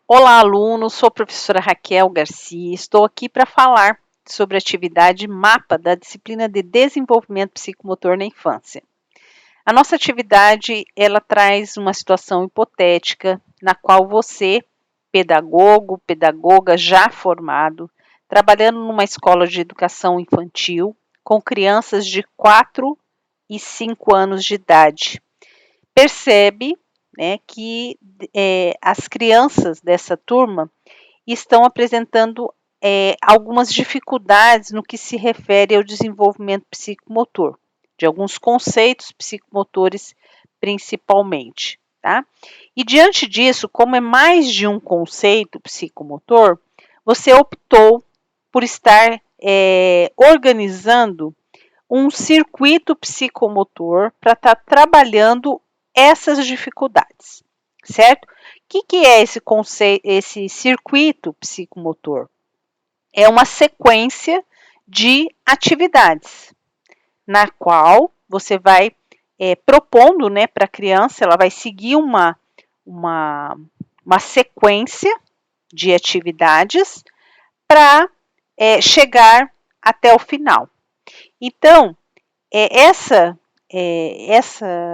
Olá, alunos. Sou a professora Raquel Garcia. Estou aqui para falar sobre a atividade MAPA da disciplina de Desenvolvimento Psicomotor na Infância. A nossa atividade, ela traz uma situação hipotética na qual você, pedagogo, pedagoga já formado, trabalhando numa escola de educação infantil com crianças de 4 e 5 anos de idade, percebe, né, que as crianças dessa turma estão apresentando algumas dificuldades no que se refere ao desenvolvimento psicomotor, de alguns conceitos psicomotores principalmente, tá? E diante disso, como é mais de um conceito psicomotor, você optou por estar organizando um circuito psicomotor para estar trabalhando essas dificuldades, certo? O que é esse conceito, esse circuito psicomotor? É uma sequência de atividades, na qual você vai propondo, né, para a criança, ela vai seguir uma sequência de atividades para chegar até o final. Então, essa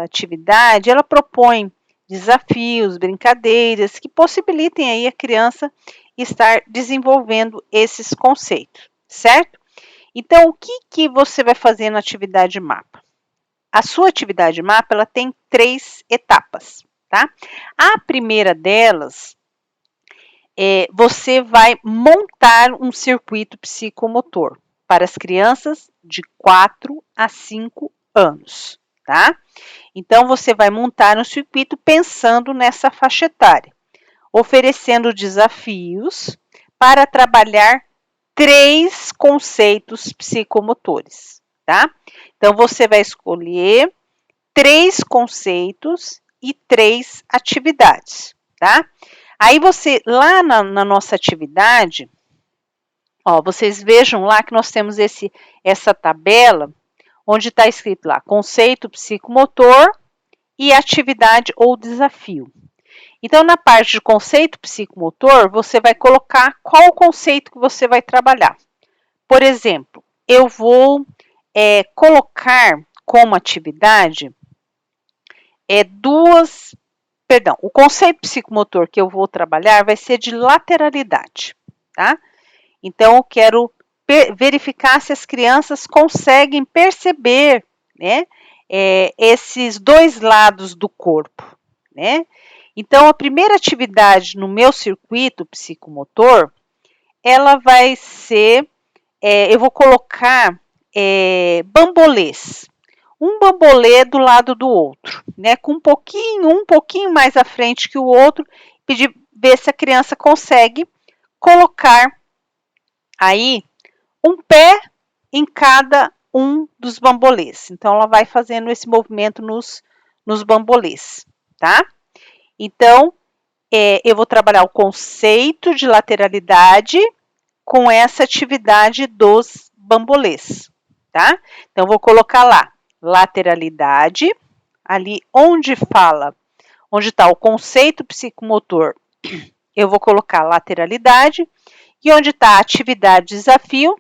atividade, ela propõe desafios, brincadeiras que possibilitem aí a criança estar desenvolvendo esses conceitos, certo? Então, o que você vai fazer na atividade MAPA? A sua atividade MAPA, ela tem 3 etapas, tá? A primeira delas, você vai montar um circuito psicomotor para as crianças de 4 a 5 anos, tá? Então, você vai montar um circuito pensando nessa faixa etária, oferecendo desafios para trabalhar 3 conceitos psicomotores, tá? Então, você vai escolher 3 conceitos e 3 atividades, tá? Aí você, lá na nossa atividade, ó, vocês vejam lá que nós temos essa tabela, onde está escrito lá, conceito psicomotor e atividade ou desafio. Então, na parte de conceito psicomotor, você vai colocar qual o conceito que você vai trabalhar. Por exemplo, eu vou colocar como atividade o conceito psicomotor que eu vou trabalhar vai ser de lateralidade, tá? Então, eu quero verificar se as crianças conseguem perceber, né, esses 2 lados do corpo, né? Então, a primeira atividade no meu circuito psicomotor, ela vai ser, eu vou colocar bambolês. Um bambolê do lado do outro, né? Com um pouquinho mais à frente que o outro, ver se a criança consegue colocar aí um pé em cada um dos bambolês. Então, ela vai fazendo esse movimento nos bambolês, tá? Então, eu vou trabalhar o conceito de lateralidade com essa atividade dos bambolês, tá? Então, vou colocar lá, lateralidade, ali onde está o conceito psicomotor, eu vou colocar lateralidade, e onde está a atividade desafio,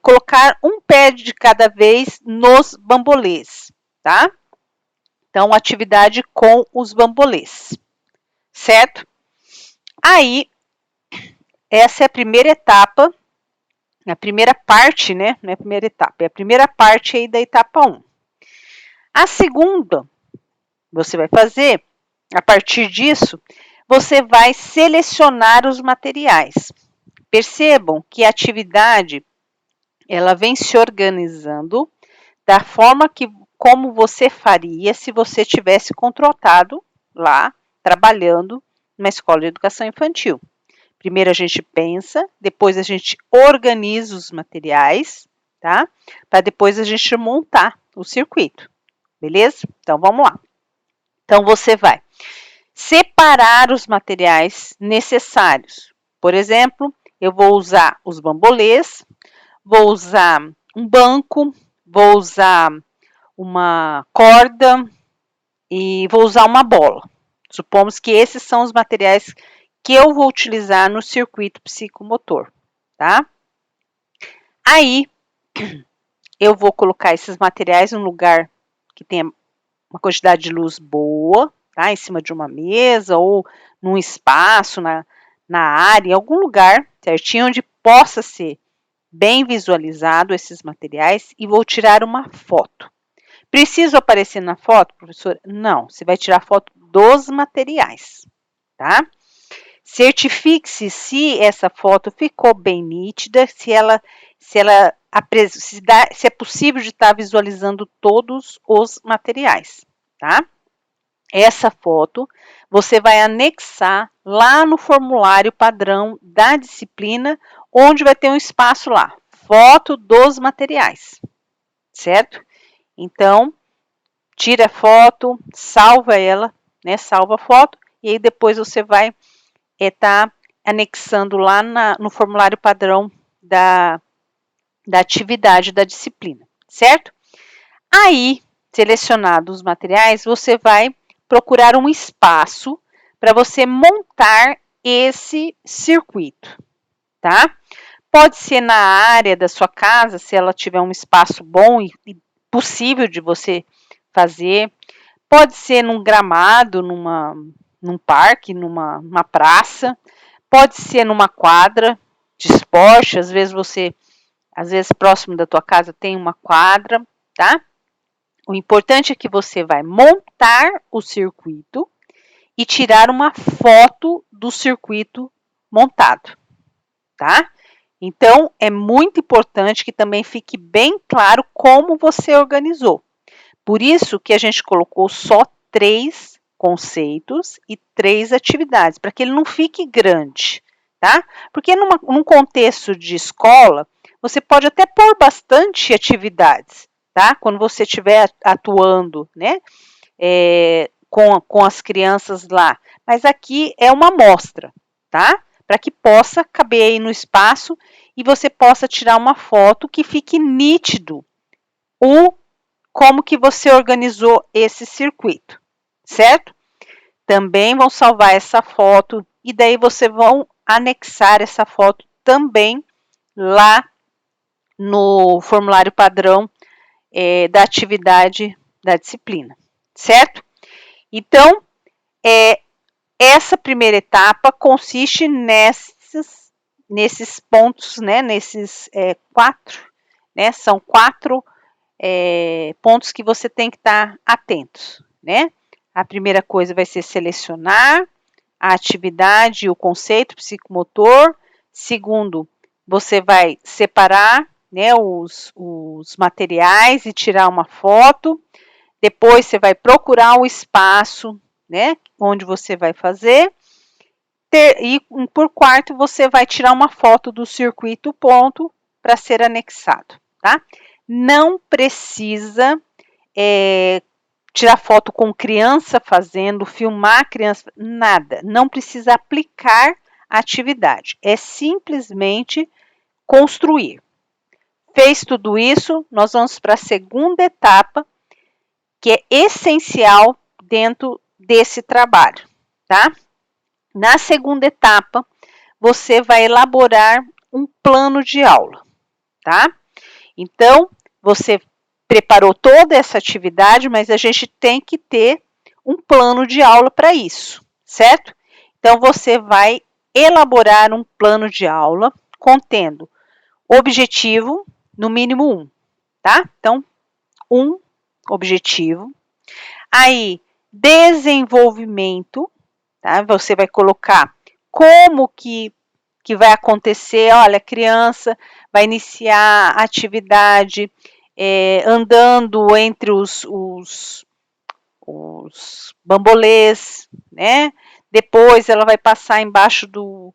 colocar um pé de cada vez nos bambolês, tá? Então, atividade com os bambolês, certo? Aí, essa é a primeira etapa, a primeira parte, né? Não é a primeira etapa, é a primeira parte aí da etapa 1. A segunda, você vai fazer, a partir disso, você vai selecionar os materiais. Percebam que a atividade, ela vem se organizando da forma como você faria se você tivesse contratado lá, trabalhando numa escola de educação infantil. Primeiro a gente pensa, depois a gente organiza os materiais, tá? Para depois a gente montar o circuito, beleza? Então, vamos lá. Então, você vai separar os materiais necessários. Por exemplo, eu vou usar os bambolês, vou usar um banco, vou usar uma corda e vou usar uma bola, Supomos que esses são os materiais que eu vou utilizar no circuito psicomotor, tá? Aí, eu vou colocar esses materiais em um lugar que tenha uma quantidade de luz boa, tá? Em cima de uma mesa ou num espaço, na área, em algum lugar, certinho, onde possa ser bem visualizado esses materiais e vou tirar uma foto. Preciso aparecer na foto, professora? Não, você vai tirar foto dos materiais, tá? Certifique-se se essa foto ficou bem nítida, se é possível de estar visualizando todos os materiais, tá? Essa foto você vai anexar lá no formulário padrão da disciplina, onde vai ter um espaço lá, foto dos materiais, certo? Então, tira a foto, salva ela, né? Salva a foto, e aí depois você vai estar anexando lá no formulário padrão da atividade da disciplina, certo? Aí, selecionados os materiais, você vai procurar um espaço para você montar esse circuito, tá? Pode ser na área da sua casa, se ela tiver um espaço bom e possível de você fazer. Pode ser num gramado, num parque, numa praça. Pode ser numa quadra de esporte, às vezes próximo da tua casa tem uma quadra, tá? O importante é que você vai montar o circuito e tirar uma foto do circuito montado, tá? Então, é muito importante que também fique bem claro como você organizou. Por isso que a gente colocou só 3 conceitos e 3 atividades, para que ele não fique grande, tá? Porque num contexto de escola, você pode até pôr bastante atividades, tá? Quando você estiver atuando, né? Com as crianças lá. Mas aqui é uma amostra, tá? Para que possa caber aí no espaço e você possa tirar uma foto que fique nítido como que você organizou esse circuito, certo? Também vão salvar essa foto e daí você vão anexar essa foto também lá no formulário padrão da atividade da disciplina, certo? Então, essa primeira etapa consiste nesses pontos, né? Nesses 4, né? São 4 pontos que você tem que estar atentos, né? A primeira coisa vai ser selecionar a atividade e o conceito psicomotor. Segundo, você vai separar, né, os materiais e tirar uma foto. Depois você vai procurar o espaço, né, onde você vai fazer. E por quarto, você vai tirar uma foto do circuito ponto para ser anexado, tá? Não precisa tirar foto com criança fazendo, filmar criança, nada. Não precisa aplicar a atividade. É simplesmente construir. Fez tudo isso, nós vamos para a segunda etapa, que é essencial dentro desse trabalho, tá? Na segunda etapa, você vai elaborar um plano de aula, tá? Então, você preparou toda essa atividade, mas a gente tem que ter um plano de aula para isso, certo? Então, você vai elaborar um plano de aula contendo objetivo, no mínimo 1, tá? Então, 1 objetivo. Aí, desenvolvimento, tá? Você vai colocar como que vai acontecer. Olha, a criança vai iniciar a atividade andando entre os bambolês, né? Depois ela vai passar embaixo do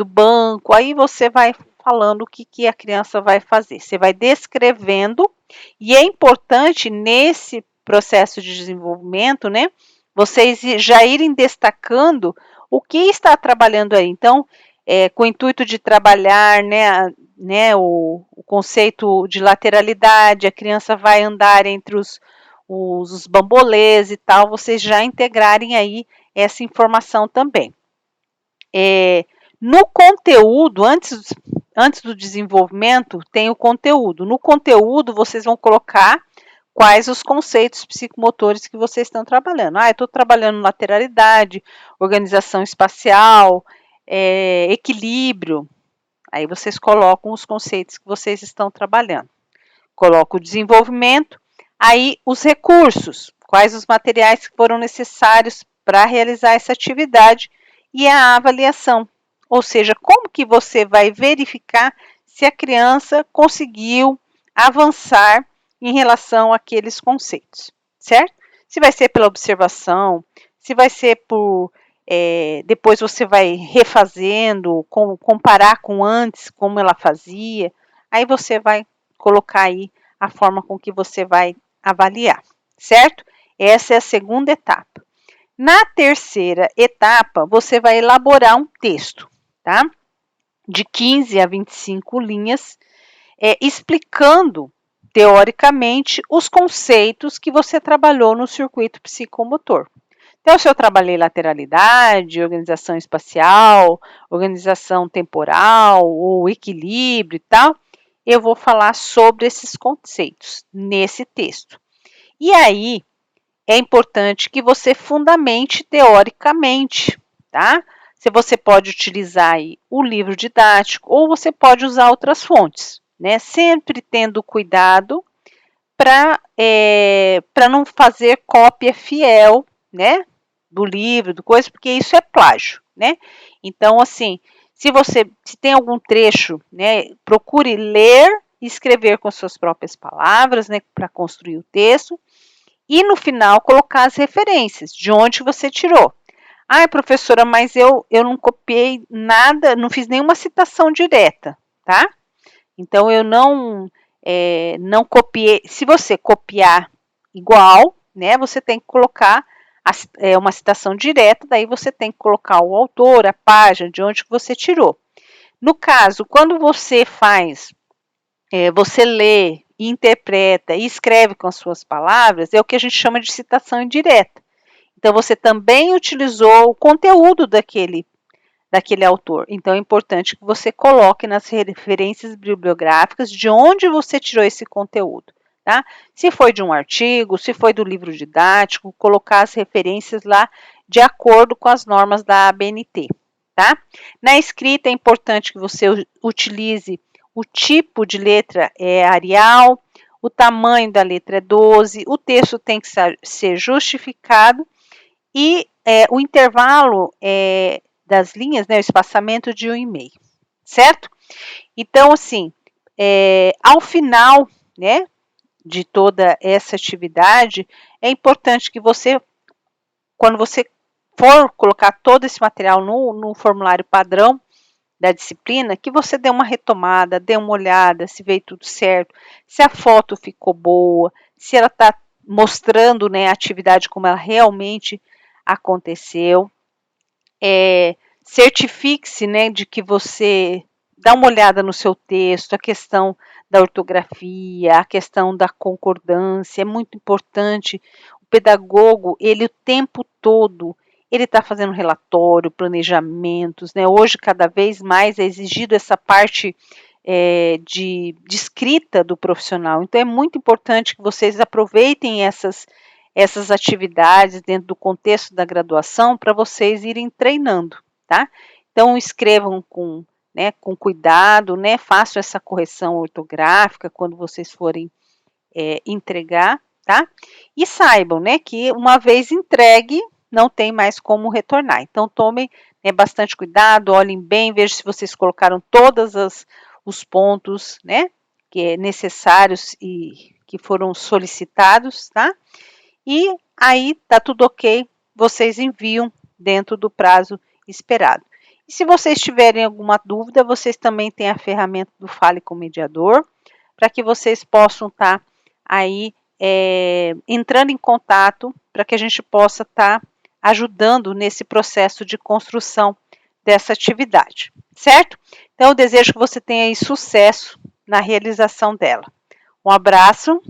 banco. Aí você vai falando o que a criança vai fazer. Você vai descrevendo, e é importante nesse processo de desenvolvimento, né? Vocês já irem destacando o que está trabalhando aí. Então, com o intuito de trabalhar, né, o conceito de lateralidade, a criança vai andar entre os bambolês e tal, vocês já integrarem aí essa informação também. No conteúdo, antes do desenvolvimento, tem o conteúdo. No conteúdo, vocês vão colocar quais os conceitos psicomotores que vocês estão trabalhando. Eu estou trabalhando lateralidade, organização espacial, equilíbrio. Aí vocês colocam os conceitos que vocês estão trabalhando. Coloca o desenvolvimento, aí os recursos, quais os materiais que foram necessários para realizar essa atividade e a avaliação. Ou seja, como que você vai verificar se a criança conseguiu avançar em relação àqueles conceitos, certo? Se vai ser pela observação, se vai ser por... depois você vai refazendo, comparar com antes, como ela fazia, aí você vai colocar aí a forma com que você vai avaliar, certo? Essa é a segunda etapa. Na terceira etapa, você vai elaborar um texto, tá? De 15 a 25 linhas, explicando, teoricamente, os conceitos que você trabalhou no circuito psicomotor. Então, se eu trabalhei lateralidade, organização espacial, organização temporal, ou equilíbrio e tal, eu vou falar sobre esses conceitos nesse texto. E aí, é importante que você fundamente teoricamente, tá? Se você pode utilizar aí o livro didático ou você pode usar outras fontes, né? Sempre tendo cuidado para não fazer cópia fiel, né? Do livro, do coisa, porque isso é plágio, né? Então, assim, se tem algum trecho, né? Procure ler e escrever com suas próprias palavras, né? Para construir o texto. E no final colocar as referências, de onde você tirou. Professora, mas eu não copiei nada, não fiz nenhuma citação direta, tá? Então, eu não copiei. Se você copiar igual, né, você tem que colocar uma citação direta, daí você tem que colocar o autor, a página, de onde você tirou. No caso, quando você faz, você lê, interpreta e escreve com as suas palavras, é o que a gente chama de citação indireta. Então, você também utilizou o conteúdo daquele autor. Então, é importante que você coloque nas referências bibliográficas de onde você tirou esse conteúdo. Tá? Se foi de um artigo, se foi do livro didático, colocar as referências lá de acordo com as normas da ABNT. Tá? Na escrita, é importante que você utilize o tipo de letra Arial, o tamanho da letra é 12, o texto tem que ser justificado e o intervalo das linhas, né, o espaçamento de 1,5, certo? Então, assim, ao final, né, de toda essa atividade, é importante que você, quando você for colocar todo esse material no formulário padrão da disciplina, que você dê uma retomada, dê uma olhada, se veio tudo certo, se a foto ficou boa, se ela está mostrando, né, a atividade como ela realmente aconteceu. Certifique-se, né, de que você dá uma olhada no seu texto, a questão da ortografia, a questão da concordância, é muito importante. O pedagogo, ele o tempo todo, ele está fazendo relatório, planejamentos, né? Hoje, cada vez mais é exigido essa parte de escrita do profissional. Então, é muito importante que vocês aproveitem essas atividades dentro do contexto da graduação para vocês irem treinando, tá? Então, escrevam com cuidado, né? Façam essa correção ortográfica quando vocês forem entregar, tá? E saibam, né, que uma vez entregue, não tem mais como retornar. Então, tomem bastante cuidado, olhem bem, vejam se vocês colocaram todos os pontos, né, que é necessários e que foram solicitados, tá? E aí, tá tudo ok, vocês enviam dentro do prazo esperado. E se vocês tiverem alguma dúvida, vocês também têm a ferramenta do Fale com o Mediador, para que vocês possam estar aí entrando em contato, para que a gente possa estar ajudando nesse processo de construção dessa atividade, certo? Então, eu desejo que você tenha aí sucesso na realização dela. Um abraço